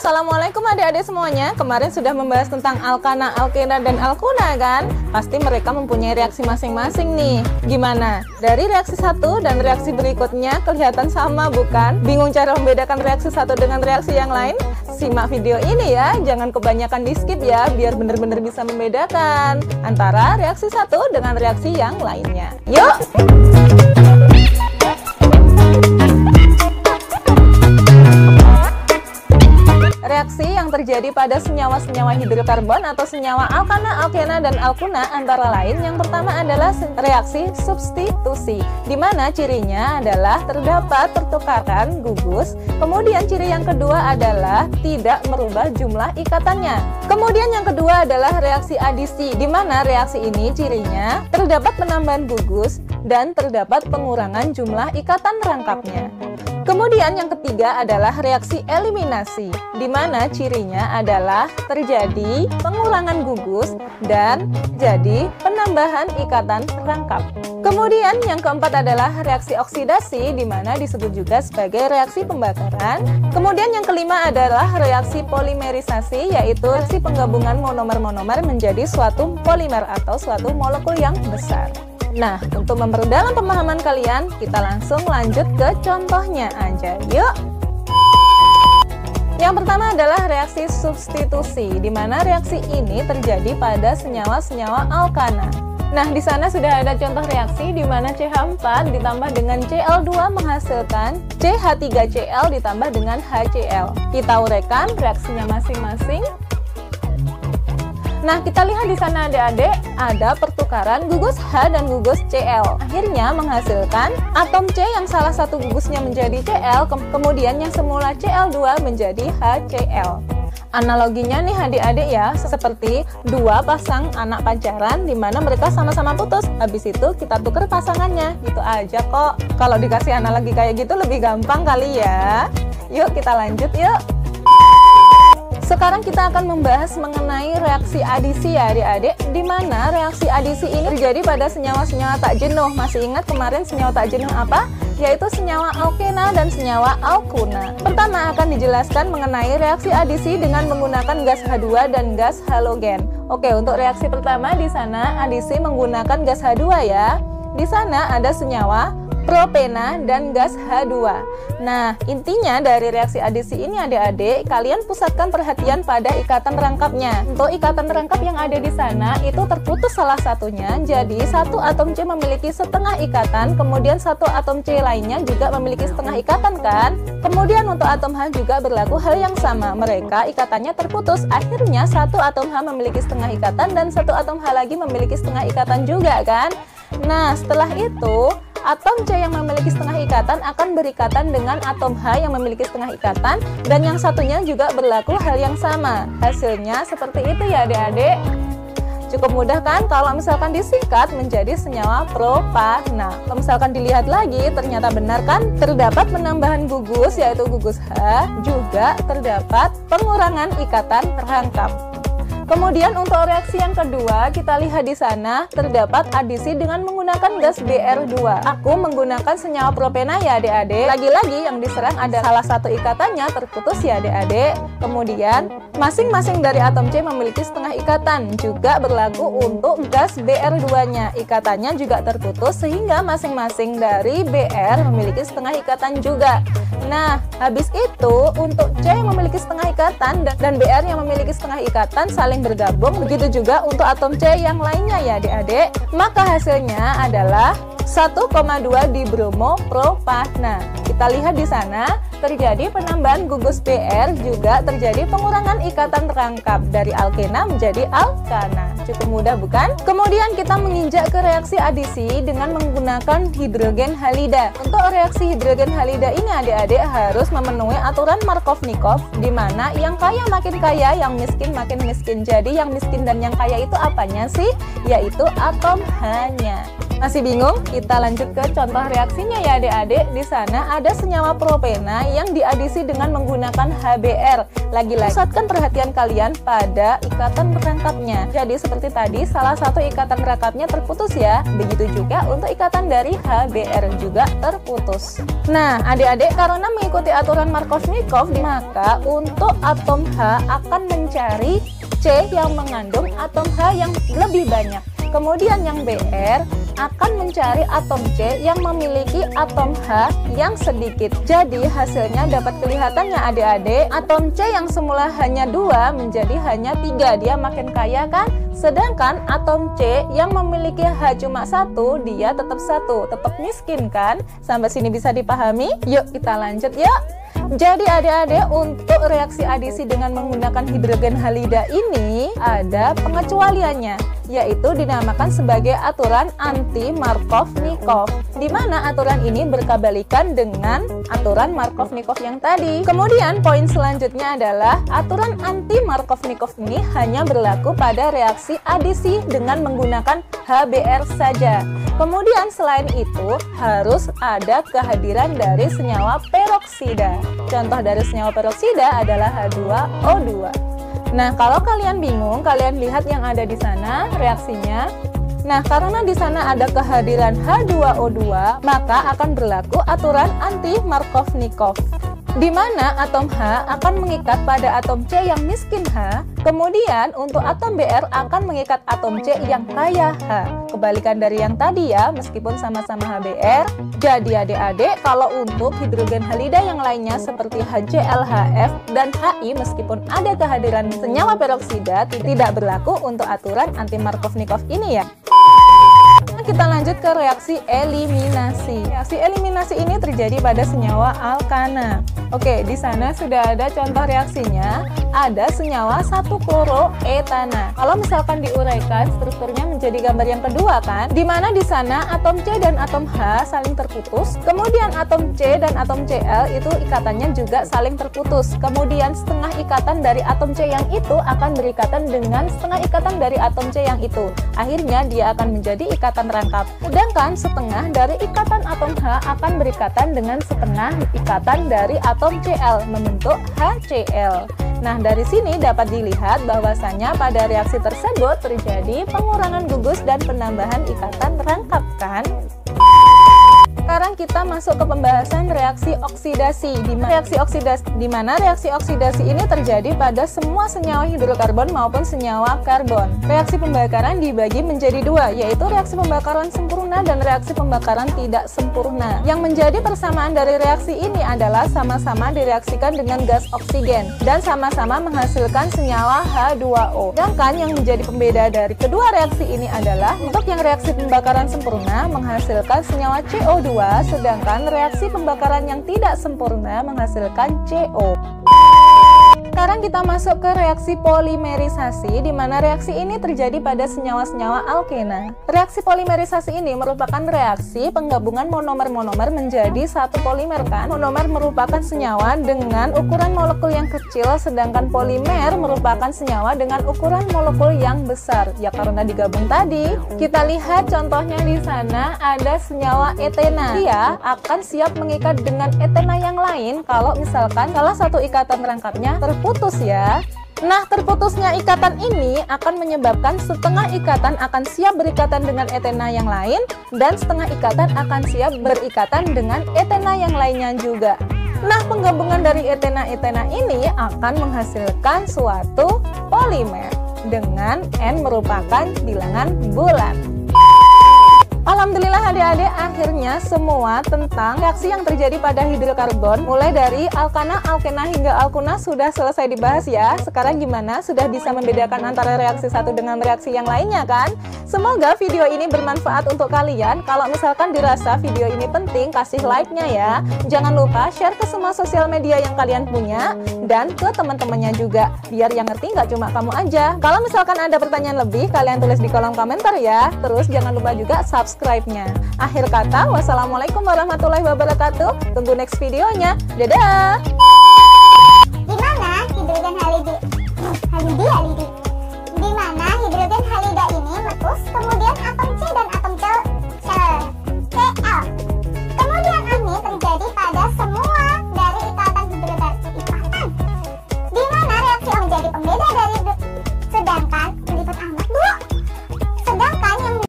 Assalamualaikum adik-adik semuanya. Kemarin sudah membahas tentang alkana, alkena, dan alkuna kan? Pasti mereka mempunyai reaksi masing-masing nih. Gimana? Dari reaksi satu dan reaksi berikutnya kelihatan sama bukan? Bingung cara membedakan reaksi satu dengan reaksi yang lain? Simak video ini ya, jangan kebanyakan di skip ya, biar benar-benar bisa membedakan antara reaksi satu dengan reaksi yang lainnya. Yuk! Reaksi yang terjadi pada senyawa-senyawa hidrokarbon atau senyawa alkana, alkena, dan alkuna antara lain yang pertama adalah reaksi substitusi, di mana cirinya adalah terdapat pertukaran gugus. Kemudian ciri yang kedua adalah tidak merubah jumlah ikatannya. Kemudian yang kedua adalah reaksi adisi, di mana reaksi ini cirinya terdapat penambahan gugus dan terdapat pengurangan jumlah ikatan rangkapnya. Kemudian yang ketiga adalah reaksi eliminasi, di mana cirinya adalah terjadi pengurangan gugus dan jadi penambahan ikatan rangkap. Kemudian yang keempat adalah reaksi oksidasi, di mana disebut juga sebagai reaksi pembakaran. Kemudian yang kelima adalah reaksi polimerisasi, yaitu reaksi penggabungan monomer-monomer menjadi suatu polimer atau suatu molekul yang besar. Nah, untuk memperdalam pemahaman kalian, kita langsung lanjut ke contohnya aja. Yuk! Yang pertama adalah reaksi substitusi, di mana reaksi ini terjadi pada senyawa-senyawa alkana. Nah, di sana sudah ada contoh reaksi di mana CH4 ditambah dengan Cl2 menghasilkan CH3Cl ditambah dengan HCl. Kita uraikan reaksinya masing-masing. Nah, kita lihat di sana adik-adik, ada pertukaran gugus H dan gugus Cl. Akhirnya menghasilkan atom C yang salah satu gugusnya menjadi Cl, kemudian yang semula Cl2 menjadi HCl. Analoginya nih adik-adik ya, seperti dua pasang anak pacaran di mana mereka sama-sama putus. Habis itu kita tuker pasangannya, gitu aja kok. Kalau dikasih analogi kayak gitu lebih gampang kali ya. Yuk kita lanjut yuk. Sekarang kita akan membahas mengenai reaksi adisi ya adik-adik, di mana reaksi adisi ini terjadi pada senyawa-senyawa tak jenuh. Masih ingat kemarin senyawa tak jenuh apa? Yaitu senyawa alkena dan senyawa alkuna. Pertama akan dijelaskan mengenai reaksi adisi dengan menggunakan gas H2 dan gas halogen. Oke, untuk reaksi pertama di sana adisi menggunakan gas H2 ya. Di sana ada senyawa propena dan gas H2. Nah, intinya dari reaksi adisi ini adik-adik, kalian pusatkan perhatian pada ikatan rangkapnya. Untuk ikatan rangkap yang ada di sana itu terputus salah satunya, jadi satu atom C memiliki setengah ikatan, kemudian satu atom C lainnya juga memiliki setengah ikatan kan? Kemudian untuk atom H juga berlaku hal yang sama, mereka ikatannya terputus, akhirnya satu atom H memiliki setengah ikatan dan satu atom H lagi memiliki setengah ikatan juga kan? Nah, setelah itu atom C yang memiliki setengah ikatan akan berikatan dengan atom H yang memiliki setengah ikatan, dan yang satunya juga berlaku hal yang sama. Hasilnya seperti itu ya adik-adik. Cukup mudah kan kalau misalkan disingkat menjadi senyawa propana. Kalau misalkan dilihat lagi, ternyata benar kan, terdapat penambahan gugus yaitu gugus H, juga terdapat pengurangan ikatan rangkap. Kemudian untuk reaksi yang kedua, kita lihat di sana terdapat adisi dengan menggunakan gas Br2. Aku menggunakan senyawa propena ya adik-adik. Lagi-lagi yang diserang ada salah satu ikatannya terputus ya adik-adik. Kemudian masing-masing dari atom C memiliki setengah ikatan. Juga berlaku untuk gas Br2-nya. Ikatannya juga terputus sehingga masing-masing dari Br memiliki setengah ikatan juga. Nah, habis itu untuk C yang memiliki setengah ikatan dan Br yang memiliki setengah ikatan saling bergabung, begitu juga untuk atom C yang lainnya ya adik-adik. Maka hasilnya adalah 1,2 dibromopropana. Kita lihat di sana terjadi penambahan gugus Br, juga terjadi pengurangan ikatan rangkap dari alkena menjadi alkana. Cukup mudah bukan? Kemudian kita menginjak ke reaksi adisi dengan menggunakan hidrogen halida. Untuk reaksi hidrogen halida ini adik-adik harus memenuhi aturan Markovnikov, di mana yang kaya makin kaya, yang miskin makin miskin. Jadi yang miskin dan yang kaya itu apanya sih? Yaitu atom H-nya. Masih bingung? Kita lanjut ke contoh reaksinya ya adik-adik. Di sana ada senyawa propena yang diadisi dengan menggunakan HBr. Lagi-lagi pusatkan perhatian kalian pada ikatan rangkapnya. Jadi seperti tadi, salah satu ikatan rangkapnya terputus ya. Begitu juga untuk ikatan dari HBr juga terputus. Nah adik-adik, karena mengikuti aturan Markovnikov, maka untuk atom H akan mencari C yang mengandung atom H yang lebih banyak. Kemudian yang Br akan mencari atom C yang memiliki atom H yang sedikit. Jadi hasilnya dapat kelihatannya adik-adik, atom C yang semula hanya 2 menjadi hanya 3. Dia makin kaya kan? Sedangkan atom C yang memiliki H cuma 1, dia tetap 1, tetap miskin kan? Sampai sini bisa dipahami? Yuk kita lanjut yuk. Jadi adik-adik, untuk reaksi adisi dengan menggunakan hidrogen halida ini ada pengecualiannya, yaitu dinamakan sebagai aturan anti-Markovnikov, di mana aturan ini berkebalikan dengan aturan Markovnikov yang tadi. Kemudian poin selanjutnya adalah aturan anti-Markovnikov ini hanya berlaku pada reaksi adisi dengan menggunakan HBr saja. Kemudian selain itu harus ada kehadiran dari senyawa peroksida. Contoh dari senyawa peroksida adalah H2O2. Nah, kalau kalian bingung, kalian lihat yang ada di sana reaksinya. Nah, karena di sana ada kehadiran H2O2, maka akan berlaku aturan anti-Markovnikov, di mana atom H akan mengikat pada atom C yang miskin H, kemudian untuk atom Br akan mengikat atom C yang kaya H. Kebalikan dari yang tadi ya, meskipun sama-sama HBr. Jadi adik-adik, kalau untuk hidrogen halida yang lainnya seperti HClHF dan Hi, meskipun ada kehadiran senyawa peroksida, tidak berlaku untuk aturan anti-Markovnikov ini ya. Kita lanjut ke reaksi eliminasi. Reaksi eliminasi ini terjadi pada senyawa alkana. Oke, di sana sudah ada contoh reaksinya. Ada senyawa 1-kloroetana. Kalau misalkan diuraikan, strukturnya menjadi gambar yang kedua kan? Di mana di sana atom C dan atom H saling terputus. Kemudian atom C dan atom Cl itu ikatannya juga saling terputus. Kemudian setengah ikatan dari atom C yang itu akan berikatan dengan setengah ikatan dari atom C yang itu. Akhirnya dia akan menjadi ikatan rangkap. Sedangkan setengah dari ikatan atom H akan berikatan dengan setengah ikatan dari atom Cl, membentuk HCl. Nah, dari sini dapat dilihat bahwasanya pada reaksi tersebut terjadi pengurangan gugus dan penambahan ikatan rangkap kan? Sekarang kita masuk ke pembahasan reaksi oksidasi. Di mana reaksi oksidasi ini terjadi pada semua senyawa hidrokarbon maupun senyawa karbon. Reaksi pembakaran dibagi menjadi dua, yaitu reaksi pembakaran sempurna dan reaksi pembakaran tidak sempurna. Yang menjadi persamaan dari reaksi ini adalah sama-sama direaksikan dengan gas oksigen dan sama-sama menghasilkan senyawa H2O. Sedangkan yang menjadi pembeda dari kedua reaksi ini adalah untuk yang reaksi pembakaran sempurna menghasilkan senyawa CO2, sedangkan reaksi pembakaran yang tidak sempurna menghasilkan CO. Sekarang kita masuk ke reaksi polimerisasi, di mana reaksi ini terjadi pada senyawa-senyawa alkena. Reaksi polimerisasi ini merupakan reaksi penggabungan monomer-monomer menjadi satu polimer kan. Monomer merupakan senyawa dengan ukuran molekul yang kecil, sedangkan polimer merupakan senyawa dengan ukuran molekul yang besar. Ya karena digabung tadi. Kita lihat contohnya di sana ada senyawa etena. Dia akan siap mengikat dengan etena yang lain kalau misalkan salah satu ikatan rangkapnya terputus ya. Nah, terputusnya ikatan ini akan menyebabkan setengah ikatan akan siap berikatan dengan etena yang lain dan setengah ikatan akan siap berikatan dengan etena yang lainnya juga. Nah, penggabungan dari etena-etena ini akan menghasilkan suatu polimer dengan N merupakan bilangan bulat. Alhamdulillah adik-adik, akhirnya semua tentang reaksi yang terjadi pada hidrokarbon mulai dari alkana, alkena hingga alkuna sudah selesai dibahas ya. Sekarang gimana? Sudah bisa membedakan antara reaksi satu dengan reaksi yang lainnya kan? Semoga video ini bermanfaat untuk kalian. Kalau misalkan dirasa video ini penting, kasih like-nya ya. Jangan lupa share ke semua sosial media yang kalian punya dan ke teman-temannya juga, biar yang ngerti nggak cuma kamu aja. Kalau misalkan ada pertanyaan lebih, kalian tulis di kolom komentar ya. Terus jangan lupa juga subscribe-nya. Akhir kata, wassalamualaikum warahmatullahi wabarakatuh. Tunggu next videonya. Dadah! Dimana hidrogen halida ini meletus, kemudian atom C dan